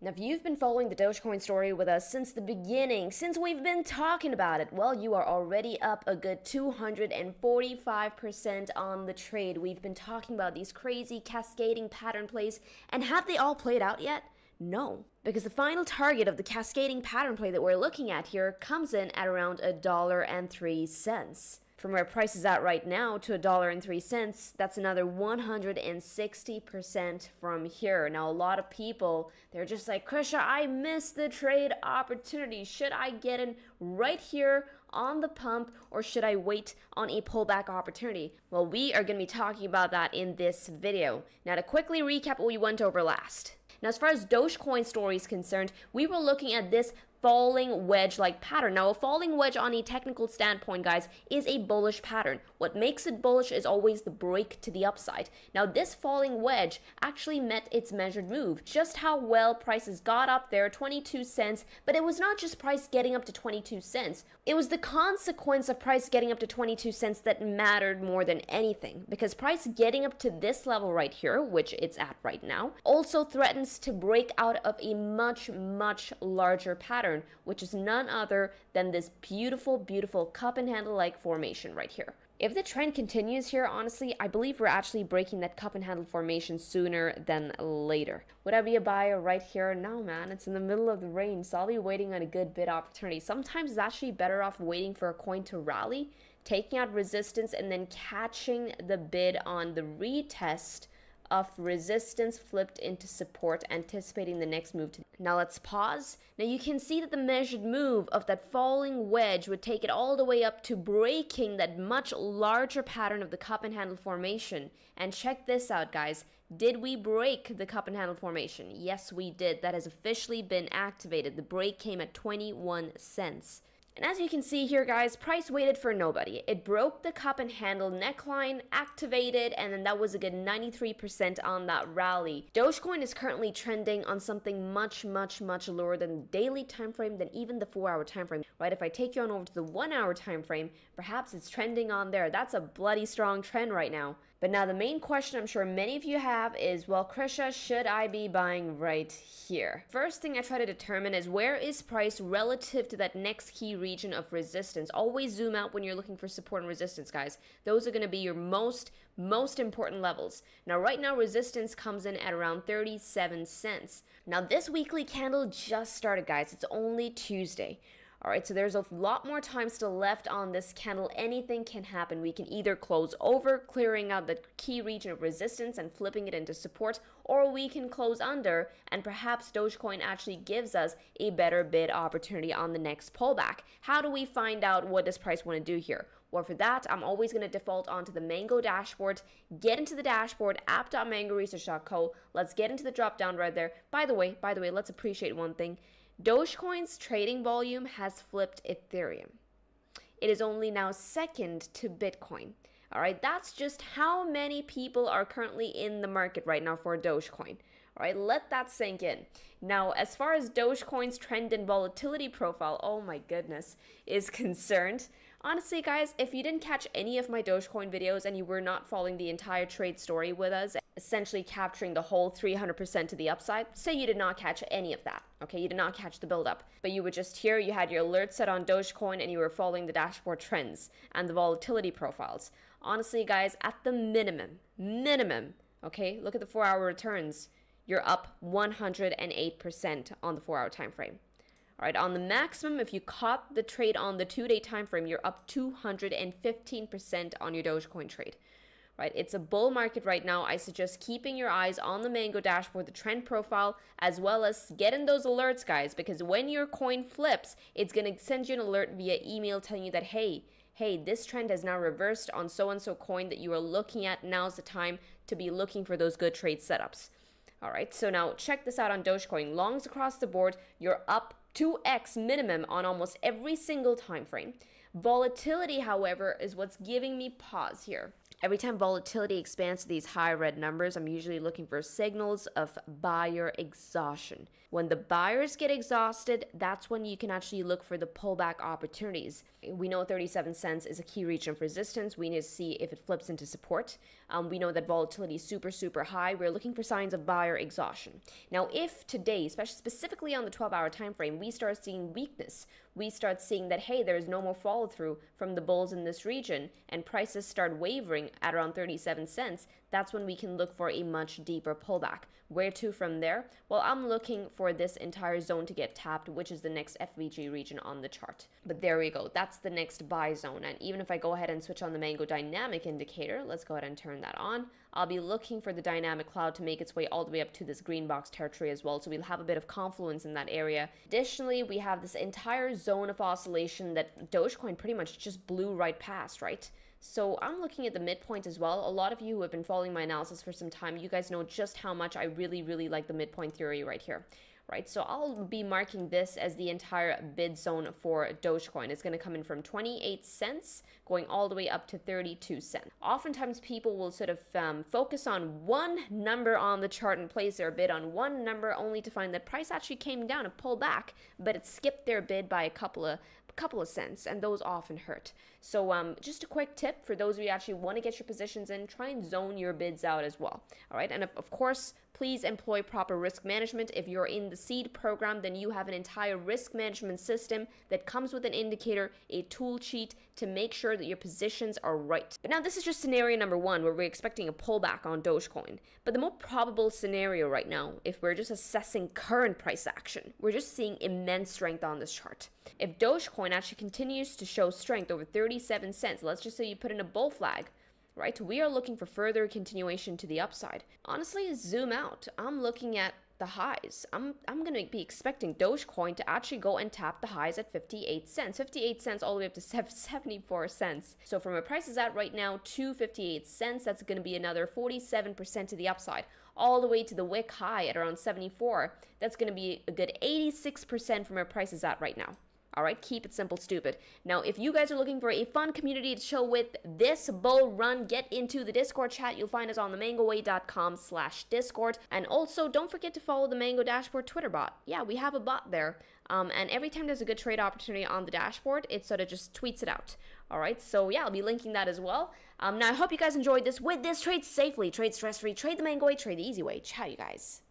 Now, if you've been following the Dogecoin story with us since the beginning, since we've been talking about it, well, you are already up a good 245% on the trade. We've been talking about these crazy cascading pattern plays, and have they all played out yet? No, because the final target of the cascading pattern play that we're looking at here comes in at around $1.03. From where price is at right now to $1.03, that's another 160% from here. Now, a lot of people, they're just like, Krisha, I missed the trade opportunity. Should I get in right here on the pump, or should I wait on a pullback opportunity? Well, we are going to be talking about that in this video. Now, to quickly recap what we went over last. Now, as far as Dogecoin story is concerned, we were looking at this falling wedge-like pattern. Now, a falling wedge on a technical standpoint, guys, is a bullish pattern. What makes it bullish is always the break to the upside. Now, this falling wedge actually met its measured move. Just how well prices got up there, 22 cents, but it was not just price getting up to 22 cents. It was the consequence of price getting up to 22 cents that mattered more than anything, because price getting up to this level right here, which it's at right now, also threatens to break out of a much, much larger pattern, which is none other than this beautiful, beautiful cup and handle like formation right here. If the trend continues here, honestly, I believe we're actually breaking that cup and handle formation sooner than later. Would I be a buyer right here? No, man, it's in the middle of the range, so I'll be waiting on a good bid opportunity. Sometimes it's actually better off waiting for a coin to rally, taking out resistance, and then catching the bid on the retest of resistance flipped into support, anticipating the next move. Now let's pause. Now you can see that the measured move of that falling wedge would take it all the way up to breaking that much larger pattern of the cup and handle formation. And check this out, guys. Did we break the cup and handle formation? Yes, we did. That has officially been activated. The break came at 21 cents. And as you can see here, guys, price waited for nobody. It broke the cup and handle neckline, activated, and then that was a good 93% on that rally. Dogecoin is currently trending on something much, much, much lower than the daily time frame, than even the 4-hour time frame, right? If I take you on over to the 1-hour time frame, perhaps it's trending on there. That's a bloody strong trend right now. But now the main question I'm sure many of you have is, well, Krisha, should I be buying right here? First thing I try to determine is, where is price relative to that next key region of resistance? Always zoom out when you're looking for support and resistance, guys. Those are going to be your most important levels. Now, right now, resistance comes in at around 37 cents. Now, this weekly candle just started, guys. It's only Tuesday. All right, so there's a lot more time still left on this candle. Anything can happen. We can either close over, clearing out the key region of resistance and flipping it into support, or we can close under, and perhaps Dogecoin actually gives us a better bid opportunity on the next pullback. How do we find out what does price want to do here? Well, for that, I'm always going to default onto the Mango dashboard. Get into the dashboard, app.mangoresearch.co. Let's get into the drop down right there. By the way, let's appreciate one thing. Dogecoin's trading volume has flipped Ethereum. It is only now second to Bitcoin. All right, that's just how many people are currently in the market right now for Dogecoin. All right, let that sink in. Now, as far as Dogecoin's trend and volatility profile, oh my goodness, is concerned, honestly, guys, if you didn't catch any of my Dogecoin videos and you were not following the entire trade story with us, essentially capturing the whole 300% to the upside, say you did not catch any of that, okay? You did not catch the buildup, but you were just here, you had your alert set on Dogecoin, and you were following the dashboard trends and the volatility profiles. Honestly, guys, at the minimum, okay, look at the 4-hour returns. You're up 108% on the 4-hour time frame. All right, on the maximum, if you caught the trade on the 2-day time frame, you're up 215% on your Dogecoin trade. Right, it's a bull market right now. I suggest keeping your eyes on the Mango dashboard, the trend profile, as well as getting those alerts, guys, because when your coin flips, it's going to send you an alert via email telling you that, hey, this trend has now reversed on so-and-so coin that you are looking at. Now's the time to be looking for those good trade setups. All right, so now check this out on Dogecoin. Longs across the board, you're up 2x minimum on almost every single time frame. Volatility, however, is what's giving me pause here. Every time volatility expands to these high red numbers, I'm usually looking for signals of buyer exhaustion. When the buyers get exhausted, that's when you can actually look for the pullback opportunities. We know 37 cents is a key region of resistance. We need to see if it flips into support. We know that volatility is super high. We're looking for signs of buyer exhaustion. Now, if today, especially specifically on the 12-hour time frame, we start seeing weakness, we start seeing that, hey, there is no more follow through from the bulls in this region, and prices start wavering at around 37 cents, that's when we can look for a much deeper pullback. Where to from there? Well, I'm looking for this entire zone to get tapped, which is the next FVG region on the chart. But there we go. That's the next buy zone. And even if I go ahead and switch on the Mango Dynamic Indicator, let's go ahead and turn that on. I'll be looking for the dynamic cloud to make its way all the way up to this green box territory as well. So we'll have a bit of confluence in that area. Additionally, we have this entire zone of oscillation that Dogecoin pretty much just blew right past, right? So I'm looking at the midpoint as well. A lot of you who have been following my analysis for some time, you guys know just how much I really like the midpoint theory right here. Right, so I'll be marking this as the entire bid zone for Dogecoin. It's going to come in from 28 cents going all the way up to 32 cents. Oftentimes people will sort of focus on one number on the chart and place their bid on one number only to find that price actually came down and pulled back, but it skipped their bid by a couple of cents, and those often hurt. So just a quick tip for those of you who actually want to get your positions in, try and zone your bids out as well. All right, and of course, please employ proper risk management. If you're in the seed program, then you have an entire risk management system that comes with an indicator, a tool sheet to make sure that your positions are right. But now this is just scenario number one where we're expecting a pullback on Dogecoin. But the more probable scenario right now, if we're just assessing current price action, we're just seeing immense strength on this chart. If Dogecoin actually continues to show strength over 37 cents, let's just say you put in a bull flag, right? We are looking for further continuation to the upside. Honestly, zoom out. I'm looking at the highs. I'm going to be expecting Dogecoin to actually go and tap the highs at 58 cents. 58 cents all the way up to 74 cents. So from where price is at right now to 58 cents, that's going to be another 47% to the upside. All the way to the wick high at around 74. That's going to be a good 86% from where price is at right now. All right, keep it simple, stupid. Now, if you guys are looking for a fun community to chill with this bull run, get into the Discord chat. You'll find us on themangoway.com/Discord. And also, don't forget to follow the Mango Dashboard Twitter bot. Yeah, we have a bot there. And every time there's a good trade opportunity on the dashboard, it sort of just tweets it out. All right, so yeah, I'll be linking that as well. Now, I hope you guys enjoyed this. With this, trade safely, trade stress-free, trade the Mango way, trade the easy way. Ciao, you guys.